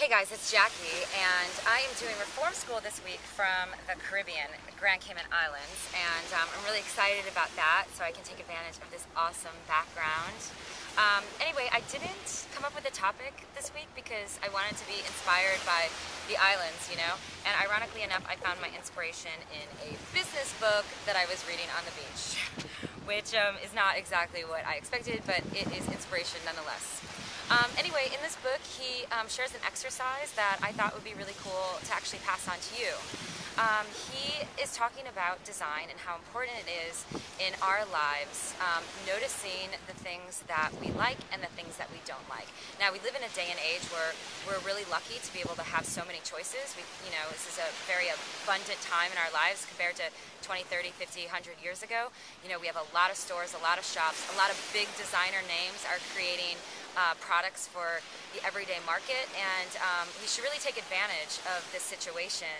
Hey guys, it's Jackie, and I am doing reform school this week from the Caribbean, Grand Cayman Islands, and I'm really excited about that so I can take advantage of this awesome background. Anyway, I didn't come up with a topic this week because I wanted to be inspired by the islands, and ironically enough, I found my inspiration in a business book that I was reading on the beach, which is not exactly what I expected, but it is inspiration nonetheless. Anyway, in this book, he shares an exercise that I thought would be really cool to actually pass on to you. He is talking about design and how important it is in our lives, noticing the things that we like and the things that we don't like. Now, we live in a day and age where we're really lucky to be able to have so many choices. This is a very abundant time in our lives compared to 20, 30, 50, 100 years ago. We have a lot of stores, a lot of shops, a lot of big designer names are creating products for the everyday market, and we should really take advantage of this situation.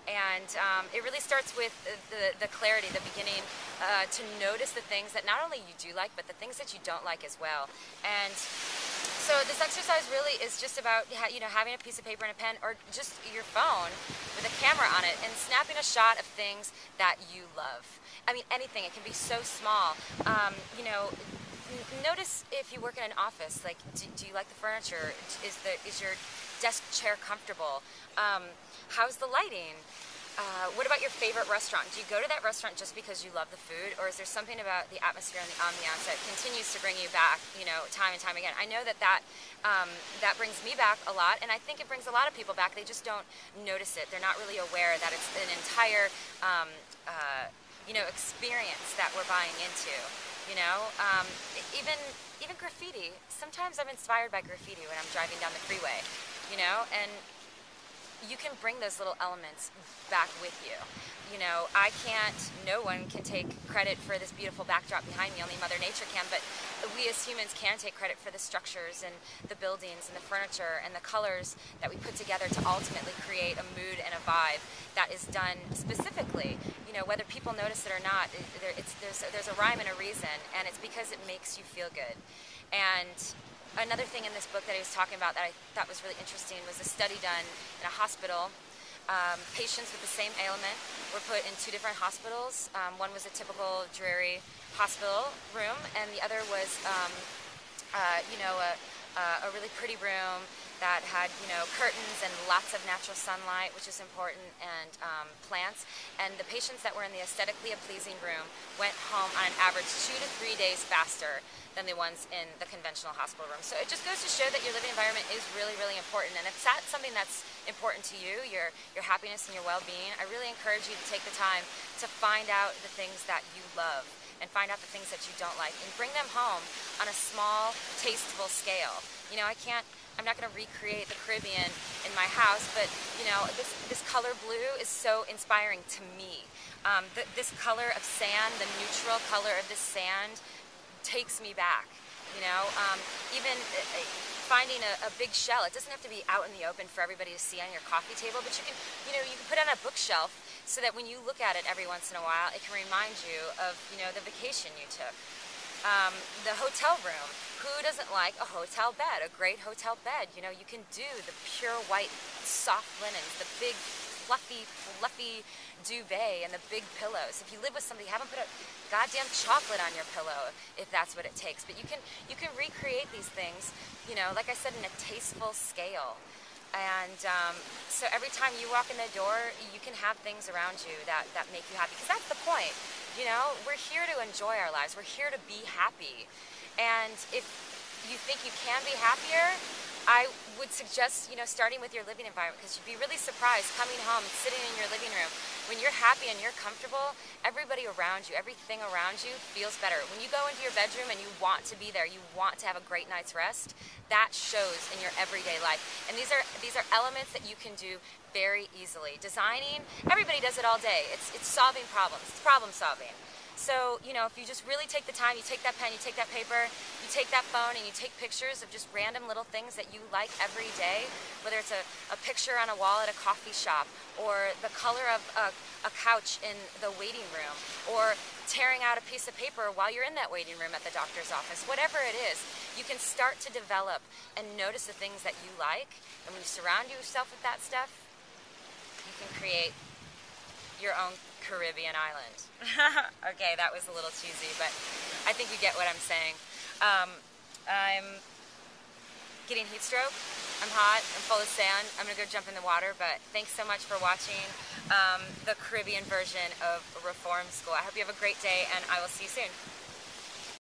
And it really starts with the clarity, the beginning, to notice the things that not only you do like, but the things that you don't like as well. And so this exercise really is just about having a piece of paper and a pen, or just your phone with a camera on it, and snapping a shot of things that you love. I mean, anything. It can be so small. Notice if you work in an office, like, do you like the furniture? Is your desk chair comfortable? How's the lighting? What about your favorite restaurant? Do you go to that restaurant just because you love the food, or is there something about the atmosphere and the ambiance that continues to bring you back, time and time again? I know that brings me back a lot, and I think it brings a lot of people back. They just don't notice it. They're not really aware that it's an entire, experience that we're buying into. Even graffiti. Sometimes I'm inspired by graffiti when I'm driving down the freeway, and you can bring those little elements back with you. No one can take credit for this beautiful backdrop behind me, only Mother Nature can, but we as humans can take credit for the structures and the buildings and the furniture and the colors that we put together to ultimately create a mood and a vibe that is done specifically. Whether people notice it or not, there's a rhyme and a reason, and it's because it makes you feel good. And another thing in this book that he was talking about that I thought was really interesting was a study done in a hospital. Patients with the same ailment were put in two different hospitals. One was a typical dreary hospital room, and the other was a really pretty room that had curtains and lots of natural sunlight, which is important, and plants. And the patients that were in the aesthetically pleasing room went home on an average 2 to 3 days faster than the ones in the conventional hospital room. So it just goes to show that your living environment is really, really important. And if that's something that's important to you, your happiness and your well-being, I really encourage you to take the time to find out the things that you love and find out the things that you don't like, and bring them home on a small, tasteful scale. I'm not going to recreate the Caribbean in my house, but this color blue is so inspiring to me. This color of sand, the neutral color of this sand, takes me back. Even finding a big shell. It doesn't have to be out in the open for everybody to see on your coffee table, but you can put it on a bookshelf so that when you look at it every once in a while, it can remind you of the vacation you took. The hotel room. Who doesn't like a hotel bed? A great hotel bed. You can do the pure white, soft linens, the big, fluffy duvet, and the big pillows. If you live with somebody, have them put a goddamn chocolate on your pillow if that's what it takes. But you can recreate these things, like I said, in a tasteful scale. And so every time you walk in the door, you can have things around you that make you happy. Because that's the point. We're here to enjoy our lives. We're here to be happy. And if you think you can be happier, I would suggest, starting with your living environment, because you'd be really surprised coming home, sitting in your living room. When you're happy and you're comfortable, everybody around you, everything around you feels better. When you go into your bedroom and you want to be there, you want to have a great night's rest, that shows in your everyday life. And these are elements that you can do very easily. Designing, everybody does it all day. It's solving problems. It's problem solving. So, if you just really take the time, you take that pen, you take that paper, you take that phone, and you take pictures of just random little things that you like every day, whether it's a picture on a wall at a coffee shop, or the color of a couch in the waiting room, or tearing out a piece of paper while you're in that waiting room at the doctor's office. Whatever it is, you can start to develop and notice the things that you like, and when you surround yourself with that stuff, you can create your own Caribbean island. Okay, that was a little cheesy, but I think you get what I'm saying. I'm getting heat stroke. I'm hot. I'm full of sand. I'm going to go jump in the water, but thanks so much for watching the Caribbean version of Reform School. I hope you have a great day, and I will see you soon.